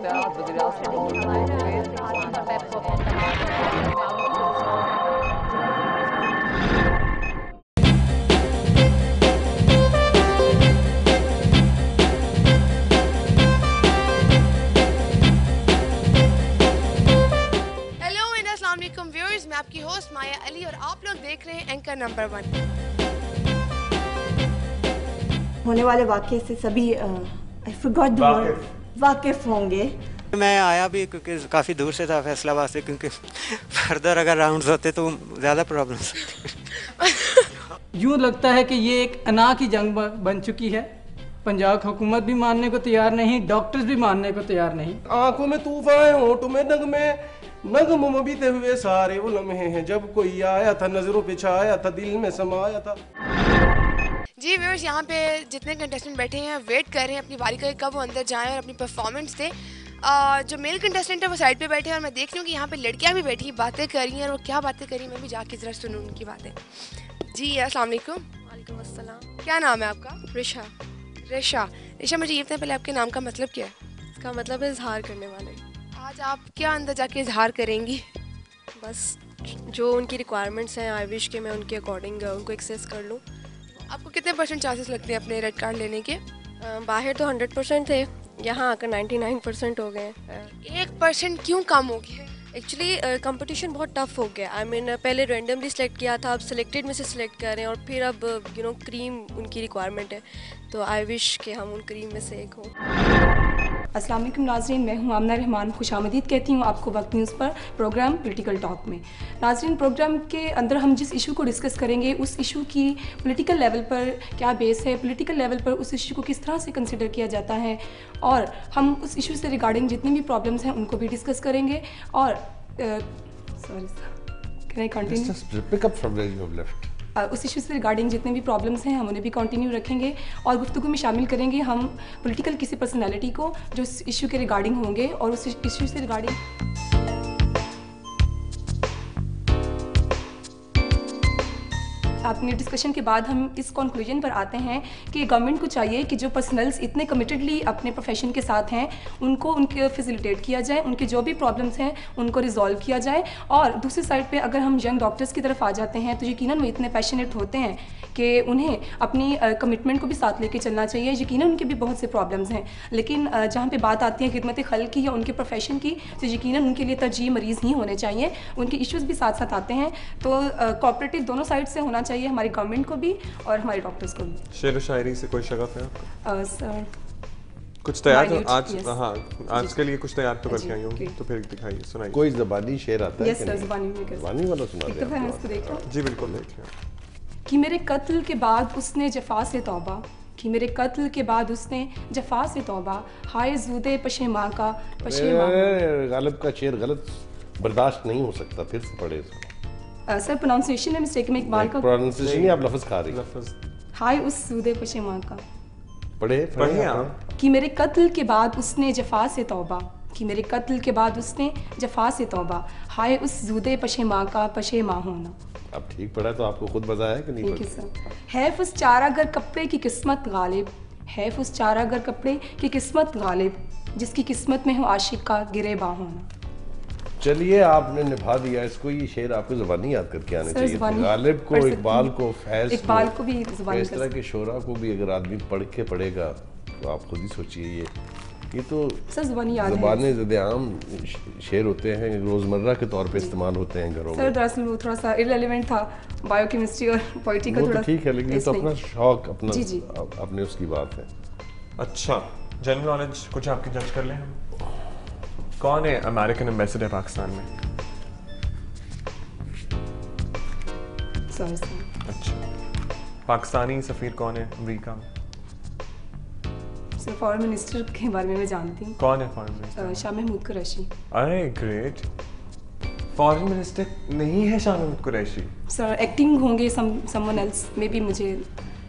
Teatro di hello and अस्सलाम वालेकुम viewers, मैं आपकी होस्ट माया अली और आप लोग देख रहे हैं एंकर नंबर 1। होने वाले वाक़े से सभी आई फॉरगॉट द वर्ड वाकिफ होंगे। मैं आया भी क्योंकि काफ़ी दूर से था फैसलाबाद से, क्योंकि फर्दर अगर राउंड्स होते तो ज़्यादा प्रॉब्लम्स यूँ लगता है कि ये एक अना की जंग बन चुकी है। पंजाब हुकूमत भी मानने को तैयार नहीं, डॉक्टर्स भी मानने को तैयार नहीं। आंखों में तूफान, होठों में नगम बीते हुए सारे वो लम्हे हैं जब कोई आया था, नजरों पे छाया था, दिल में समाया था। जी व्यूअर्स, यहाँ पे जितने कंटेस्टेंट बैठे हैं वेट कर रहे हैं अपनी बारी का कब वो अंदर जाएं और अपनी परफॉर्मेंस दें। जो मेल कंटेस्टेंट है वो साइड पे बैठे हैं और मैं देख रही हूँ कि यहाँ पे लड़कियाँ भी बैठी बातें कर रही हैं, और वो क्या बातें कर रही हैं मैं भी जाके ज़रा सुनूँ उनकी बातें। जी अस्सलाम वालेकुम। वालेकुम अस्सलाम। क्या नाम है आपका? रिशा। रिशा, मुझे ये बताएं पहले आपके नाम का मतलब क्या है? इसका मतलब है इजहार करने वाले। आज आप क्या अंदर जाके इजहार करेंगी? बस जो उनकी रिक्वायरमेंट्स हैं आई विश के मैं उनके अकॉर्डिंग उनको एक्सेस कर लूँ। आपको कितने % चांसेस लगते हैं अपने रेड कार्ड लेने के? बाहर तो 100% थे, यहाँ आकर 99% हो गए। 1% क्यों कम हो गया? एक्चुअली कंपटीशन बहुत टफ हो गया। आई मीन पहले रैंडमली सेलेक्ट किया था, अब सिलेक्टेड में से सिलेक्ट कर रहे हैं, और फिर अब क्रीम उनकी रिक्वायरमेंट है, तो आई विश कि हम उन क्रीम में से एक हों। अस्सलाम वालेकुम नाज़रीन, मैं हूँ आमना रहमान, खुशामदीद कहती हूँ आपको वक्त न्यूज़ पर प्रोग्राम पॉलिटिकल टॉक में। नाज़रीन, प्रोग्राम के अंदर हम जिस इशू को डिस्कस करेंगे उस इशू की पॉलिटिकल लेवल पर क्या बेस है, पॉलिटिकल लेवल पर उस इशू को किस तरह से कंसिडर किया जाता है, और हम उस इशू से रिगार्डिंग जितनी भी प्रॉब्लम्स हैं उनको भी डिस्कस करेंगे। और sorry can I continue? Pick up from where you have left. उस इशू से रिगार्डिंग जितने भी प्रॉब्लम्स हैं हम उन्हें भी कंटिन्यू रखेंगे, और गुफ्तगू में शामिल करेंगे हम पॉलिटिकल किसी पर्सनालिटी को जो इस इशू के रिगार्डिंग होंगे, और उस इशू से रिगार्डिंग अपने डिस्कशन के बाद हम इस कंक्लूजन पर आते हैं कि गवर्नमेंट को चाहिए कि जो पर्सनल्स इतने कमिटेडली अपने प्रोफेशन के साथ हैं उनको उनके फैसिलिटेट किया जाए, उनके जो भी प्रॉब्लम्स हैं उनको रिजॉल्व किया जाए। और दूसरी साइड पे अगर हम यंग डॉक्टर्स की तरफ आ जाते हैं तो यकीनन वो इतने पैशनेट होते हैं कि उन्हें अपनी कमिटमेंट को भी साथ लेके चलना चाहिए। यकीनन उनके भी बहुत से प्रॉब्लम्स हैं, लेकिन जहाँ पे बात आती है खिदमत खल्क की या उनके प्रोफेशन की, तो यकीनन उनके लिए तरजीह मरीज़ ही होने चाहिए, उनके इश्यूज़ भी साथ साथ आते हैं। तो कोऑपरेटिव दोनों साइड से होना चाहिए, हमारी गवर्नमेंट को भी और हमारे डॉक्टर्स को भी। शेर व शायरी से कोई शगफ है आपको? सर कुछ तैयार तो आज? yes. हाँ, आज के लिए कुछ तैयार तो करके आई होंगी, तो फिर दिखाइए, सुनाइए। कोई ज़बानी शेर आता है? यस सर, ज़बानी में कर ज़बानी वाला सुना एक दफ़ा मैं इसको देख रहा हूँ जी बिल्कुल, देखिए। कि मेरे कत्ल के बाद उसने जफा से तौबा, कि मेरे कत्ल के बाद उसने जफा से तौबा, हाय ज़ूदे पशेमा का पशेमा। गालिब का शेर गलत बर्दाश्त नहीं हो सकता, फिर से पढ़े इसको। सर प्रोनाउंसिएशन में मिस्टेक में इकबाल का प्रोनाउंसिएशन नहीं, आप लफ्ज़ खा रही हैं। लफ्ज़ हाय उस ज़ूदे पशेमा का। पढ़िए आप। कि मेरे कत्ल के बाद उसने जफा से तौबा, कि मेरे कत्ल के बाद उसने जफा से तौबा, हाय उस ज़ूदे पशेमा का पशेमा होना। अब ठीक पढ़ा तो आपको खुद मजा है कि नहीं? ठीक है सर। हैफ उस चारागर कपड़े की किस्मत गालिब, हैफ उस चारागर कपड़े की किस्मत गालिब, जिसकी किस्मत में हो आशिक का गिरेबा होना। चलिए, आपने निभा दिया इसको। ये शेर आपको ज़बानी याद करके आने चाहिए थे। गालिब को, इकबाल को, फैज़ इकबाल को भी ज़बानी। इस तरह के शोरा को भी अगर आदमी पढ़ के पढ़ेगा तो आप खुद ही सोचिए। ये तो सर ज़बानी याद है। ज़बाने ज़द-ए-आम शेर होते हैं, रोज़मर्रा के तौर पे इस्तेमाल होते हैं घरों में। सर दरअसल वो थोड़ा सा इररिलेवेंट था, बायोकेमिस्ट्री और पोइट्री का वो थोड़ा। तो ठीक है, लेकिन ये तो अपना शौक, अपना जी जी अपने उसकी बात है। अच्छा, जनरल नॉलेज कुछ आपकी जज कर लें हम। कौन है अमेरिकन एम्बेसडर पाकिस्तान में? सर सर अच्छा, पाकिस्तानी सफ़ीर कौन है अमेरिका में? सर फॉरेन मिनिस्टर के बारे में मैं जानती हूँ। कौन है फॉरेन मिनिस्टर? शाह महमूद कुरैशी। अरे ग्रेट। फॉरेन मिनिस्टर नहीं है शाह महमूद कुरैशी? सर एक्टिंग होंगे समवन एल्स, मे बी, मुझे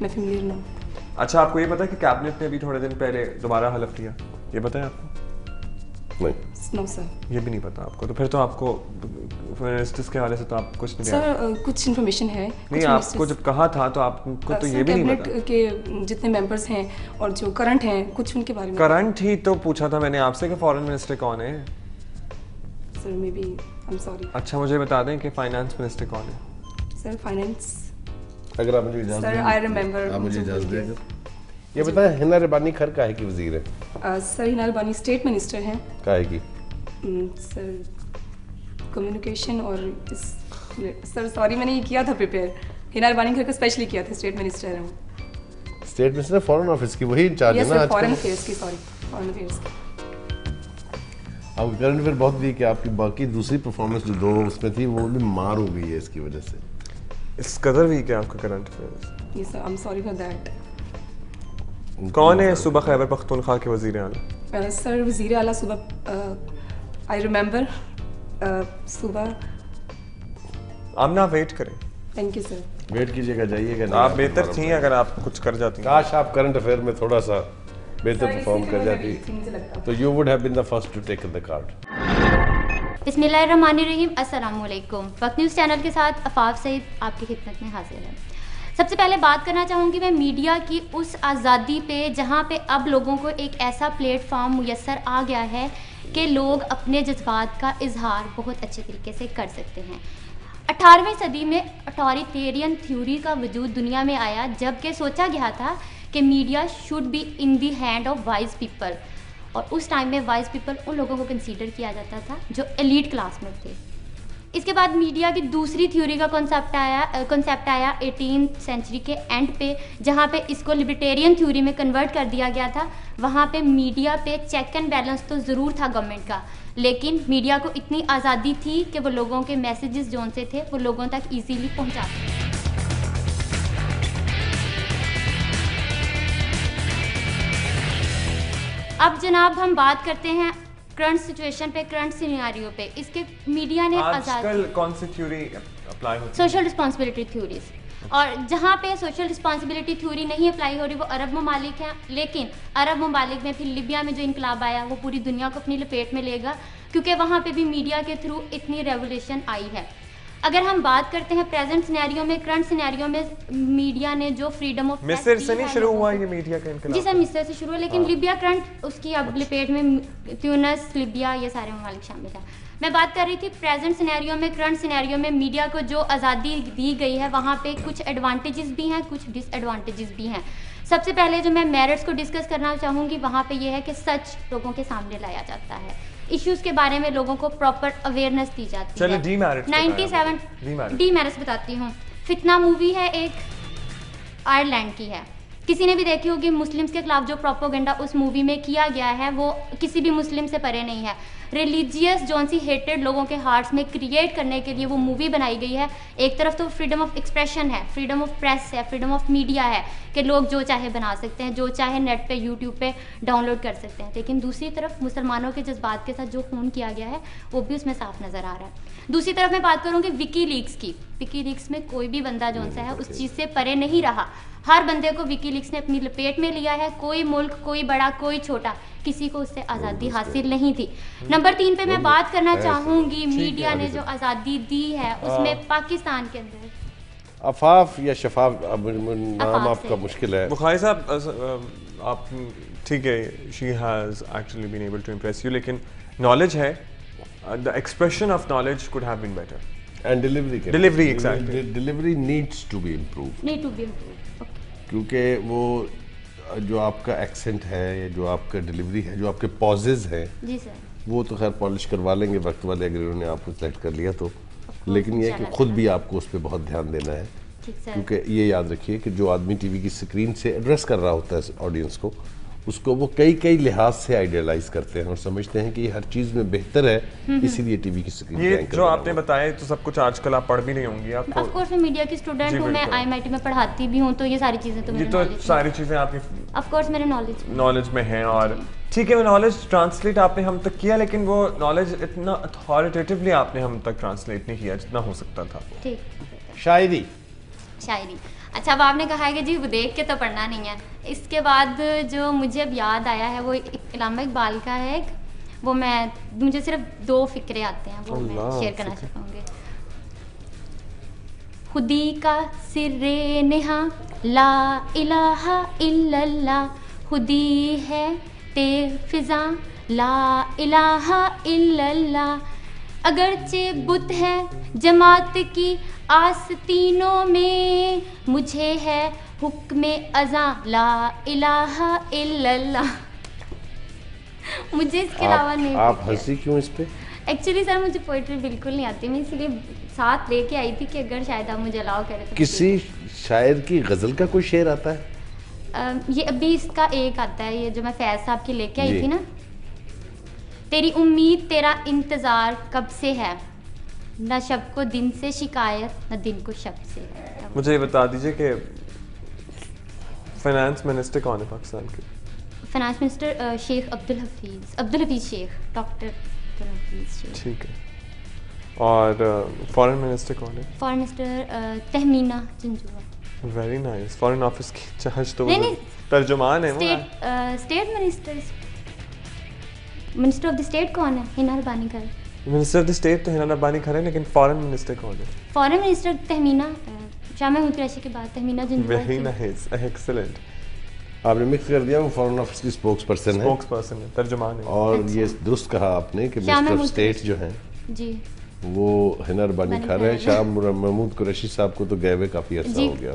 मैं फेमिलियर ना। अच्छा, आपको ये पता है कि कैबिनेट ने अभी थोड़े दिन पहले दोबारा हलफ लिया? ये पता है आपको? नहीं नो सर। ये भी नहीं पता आपको? तो फिर तो आपको मिनिस्टर्स के हवाले से तो आप कुछ नहीं सर कुछ इन्फॉर्मेशन है। नहीं, आपको जब कहा था तो आपको तो ये भी नहीं पता? कैबिनेट के जितने मेंबर्स हैं और जो करंट हैं कुछ उनके बारे में। करंट ही तो पूछा था मैंने आपसे कि फॉरेन मिनिस्टर कौन है। Sir maybe I am sorry. अच्छा मुझे बता दें कि फाइनेंस मिनिस्टर कौन है? सर फाइनेंस, अगर आप मुझे इजाजत सर आई रिमेंबर। आप मुझे इजाजत देंगे? ये बताएं हिना रबानी खर काहे की वजीर है? सर हिना रबानी स्टेट मिनिस्टर हैं। काहे की? सर कम्युनिकेशन और इस सर सॉरी मैंने ये किया था प्रिपेयर। हिना रबानी खर का स्पेशली किया था, स्टेट मिनिस्टर हैं। स्टेट मिनिस्टर फॉरेन ऑफिस की, वही इंचार्ज है ना आज? फॉरेन अफेयर्स की, सॉरी फॉरेन अफेयर्स की। अब करंट अफेयर बहुत वीक है आपकी, बाकी दूसरी परफॉर्मेंस जो दो उसमें थी वो भी मार हो गई है इसकी वजह से। इस कदर वीक है आपका current affairs? Yes sir I am sorry for that. कौन है सूबा खैबर पख्तूनख्वा के वजीर आला? सर वजीर आला सुबह आई रिमेंबर सुबह। आमना वेट करें। Thank you sir. वेट कीजिएगा, जाइएगा नहीं। आप बेहतर थी अगर आप कुछ कर जाती। काश आप करंट अफेयर में थोड़ा सा बेहतर परफॉर्म कर जाती तो you would have been the first to take the card. बिस्मिल्लाहिर्रहमानिर्रहीम, अस्सलाम वालेकुम। वक्त न्यूज़ चैनल के साथ अफाफ सईद आपकी खिदमत में हाजिर है। सबसे पहले बात करना चाहूँगी मैं मीडिया की उस आज़ादी पे जहाँ पे अब लोगों को एक ऐसा प्लेटफॉर्म मुयस्सर आ गया है कि लोग अपने जज्बात का इजहार बहुत अच्छे तरीके से कर सकते हैं। 18वीं सदी में अथॉरिटेरियन थ्योरी का वजूद दुनिया में आया, जबकि सोचा गया था कि media should be in the hand of wise people, और उस टाइम में वाइज पीपल उन लोगों को कंसीडर किया जाता था जो एलीट क्लास में थे। इसके बाद मीडिया की दूसरी थ्योरी का कॉन्सेप्ट आया 18th सेंचुरी के एंड पे, जहाँ पे इसको लिबर्टेरियन थ्योरी में कन्वर्ट कर दिया गया था। वहाँ पे मीडिया पे चेक एंड बैलेंस तो ज़रूर था गवर्नमेंट का, लेकिन मीडिया को इतनी आज़ादी थी कि वो लोगों के मैसेजेस जो से थे वो लोगों तक ईजीली पहुँचा सकते। अब जनाब हम बात करते हैं करंट सिचुएशन पे, करंट सिनेरियो पे। इसके मीडिया ने आजकल कौन सी थ्योरी अप्लाई होती है? Social responsibility theories. और जहाँ पे सोशल रिस्पांसिबिलिटी थ्योरी नहीं अप्लाई हो रही वो अरब ममालिक हैं, लेकिन अरब ममालिक में फिर लिबिया में जो इनकलाब आया वो पूरी दुनिया को अपनी लपेट में लेगा, क्योंकि वहाँ पे भी मीडिया के थ्रू इतनी रेवोल्यूशन आई है। अगर हम बात करते हैं प्रेजेंट सिनेरियो में, करंट सिनेरियो में मीडिया ने जो फ्रीडम ऑफ मिस्र से नहीं शुरू हुआ ये मीडिया का इनकलाब? जी सर मिस्र से शुरू हुआ, लेकिन लिबिया करंट उसकी अब लपेट में ट्यूनिस, लिबिया ये सारे ममालिक शामिल हैं। मैं बात कर रही थी प्रेजेंट सिनेरियो में, करंट सिनेरियो में मीडिया को जो आज़ादी दी गई है वहाँ पे कुछ एडवांटेजेस भी हैं, कुछ डिसएडवांटेजेस भी हैं। सबसे पहले जो मैं मेरिट्स को डिस्कस करना चाहूँगी वहाँ पे ये है कि सच लोगों के सामने लाया जाता है, इश्यूज के बारे में लोगों को प्रॉपर अवेयरनेस दी जाती है। 97 डीमेरिट्स बताती हूँ। फितना मूवी है, एक आयरलैंड की है, किसी ने भी देखी होगी। मुस्लिम्स के खिलाफ जो प्रोपोगेंडा उस मूवी में किया गया है वो किसी भी मुस्लिम से परे नहीं है। रिलीजियस जौन सी हेटेड लोगों के हार्ट्स में क्रिएट करने के लिए वो मूवी बनाई गई है। एक तरफ तो फ्रीडम ऑफ एक्सप्रेशन है, फ्रीडम ऑफ प्रेस है, फ्रीडम ऑफ मीडिया है कि लोग जो चाहे बना सकते हैं, जो चाहे नेट पे यूट्यूब पे डाउनलोड कर सकते हैं, लेकिन दूसरी तरफ मुसलमानों के जज्बात के साथ जो खून किया गया है वो भी उसमें साफ नज़र आ रहा है। दूसरी तरफ मैं बात करूँगी विकीलीक्स की। विकीलीक्स में कोई भी बंदा जौन सा है उस चीज़ से परे नहीं रहा, हर बंदे को विकीलीक्स ने अपनी लपेट में लिया है। कोई मुल्क, कोई बड़ा, कोई छोटा, किसी को उससे आज़ादी हासिल नहीं थी। नंबर 3 पे मैं बात करना चाहूँगी मीडिया ने जो आज़ादी दी है उसमें पाकिस्तान के अंदर अफाफ या शफाफ नाम आपका मुश्किल है। बुखारी साहब आप ठीक है, she has actually been able to impress you, लेकिन नॉलेज है, the expression of knowledge could have been better and delivery exactly delivery needs to be improved, क्योंकि वो जो आपका एक्सेंट है या जो आपका डिलीवरी है, जो आपके पॉजेज हैं, जी सर, वो तो खैर पॉलिश करवा लेंगे वक्त वाले अगर उन्होंने आपको सेलेक्ट कर लिया तो, लेकिन ये है कि खुद भी आपको उस पर बहुत ध्यान देना है, क्योंकि ये याद रखिए कि जो आदमी टीवी की स्क्रीन से एड्रेस कर रहा होता है ऑडियंस को, उसको वो कई लिहाज से आइडियलाइज करते हैं और समझते हैं कि हर चीज़ में बेहतर है, इसीलिए टीवी की स्क्रीन ये जो आपने बताया तो सब कुछ आजकल आप पढ़ भी नहीं होंगी। आपको ऑफ कोर्स मैं मीडिया की स्टूडेंट हूँ, मैं IMIT में पढ़ाती भी हूँ, तो ये सारी चीज़ें तो ये तो सारी चीज़ें आपकी ऑफ कोर्स मेरे नॉलेज में हैं। और ठीक है, वो नॉलेज ट्रांसलेट आपने हम तक किया, लेकिन वो नॉलेज इतना अथॉरिटेटिवली आपने हम तक ट्रांसलेट नहीं किया जितना हो सकता था। ठीक, शायरी अच्छा, अब आपने कहा है कि जी वो देख के तो पढ़ना नहीं है। इसके बाद जो मुझे अब याद आया है वो इलामा इकबाल का है, वो मुझे सिर्फ 2 फिक्रे आते हैं, वो मैं अल्लाह, शेयर करना चाहूँगी। खुदी का सिर्रे नेहा ला इलाहा इल्लल्लाह, खुदी है ते फिजा ला इलाहा इल्लल्लाह, अगरचे बुत है जमात की आस्तीनों में, मुझे है हुक्म अज़ा ला इलाहा इल्लल्लाह। मुझे इसके अलावा नहीं। आप हंसी क्यों इस पे? एक्चुअली सर मुझे पोइट्री बिल्कुल नहीं आती, मैं इसलिए साथ लेके आई थी कि अगर शायद आप मुझे अलाउ करें तो। किसी शायर की गजल का कोई शेर आता है? ये अभी इसका एक आता है, ये जो मैं फैज साहब की लेके आई जी। थी ना, तेरी उम्मीद तेरा इंतज़ार कब से है, न शब को दिन से शिकायत न दिन को शब से। मुझे ये बता दीजिए कि फाइनेंस मिनिस्टर कौन है पाकिस्तान के? Finance minister Sheikh Abdul Hafeez Sheikh, doctor Abdul Hafeez Sheikh. ठीक है। और फॉरेन मिनिस्टर कौन है? Foreign minister Tehmina Janjua. Very nice. Foreign office की चार्ज तो नहीं, तर्जुमान है वो। State minister of the state कौन है? हिना रब्बानी का है। मिनिस्टर ऑफ द स्टेट तो हिना रब्बानी खड़े, लेकिन फॉरेन मिनिस्टर कौन है? फॉरेन मिनिस्टर तहमीना शाह महमूद कुरैशी के बाद Tahmina Janjua. Very nice, excellent. आपने मिक्स कर दिया, वो फॉरेन ऑफिस की स्पोक्स पर्सन है, स्पोक्स है, तर्जुमान है। और ये दुरुस्त कहा आपने कि मिनिस्टर ऑफ स्टेट जो हैं जी वो हिना रब्बानी खा रहे हैं। शाह महमूद कुरैशी साहब को तो गए हुए काफ़ी अर्सा हो गया,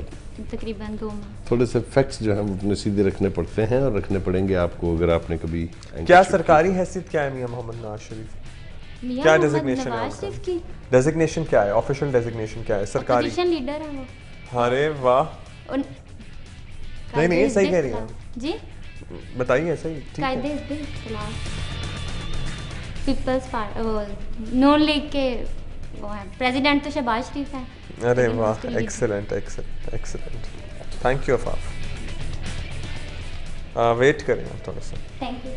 तकरीबन 2 माह। थोड़े से फैक्ट्स जो हैं वो अपने सीधे रखने पड़ते हैं और रखने पड़ेंगे आपको, अगर आपने कभी क्या सरकारी हैसियत क्या है मियां मोहम्मद नवाज शरीफ? क्या डेजिग्नेशन है आपकी? डेजिग्नेशन क्या है? ऑफिशियल डेजिग्नेशन क्या है सरकारी? अपोजिशन लीडर है वो। अरे वाह, नहीं सही कह रही हैं जी, बताइए सही, ठीक है। कायदे इस खिलाफ पीपल्स पार्टी नून लीग के वो हैं, प्रेसिडेंट तो शहबाज शरीफ हैं। अरे वाह, excellent excellent excellent, thank you Afaf. Wait करें आप थोड़ा सा। Thank you.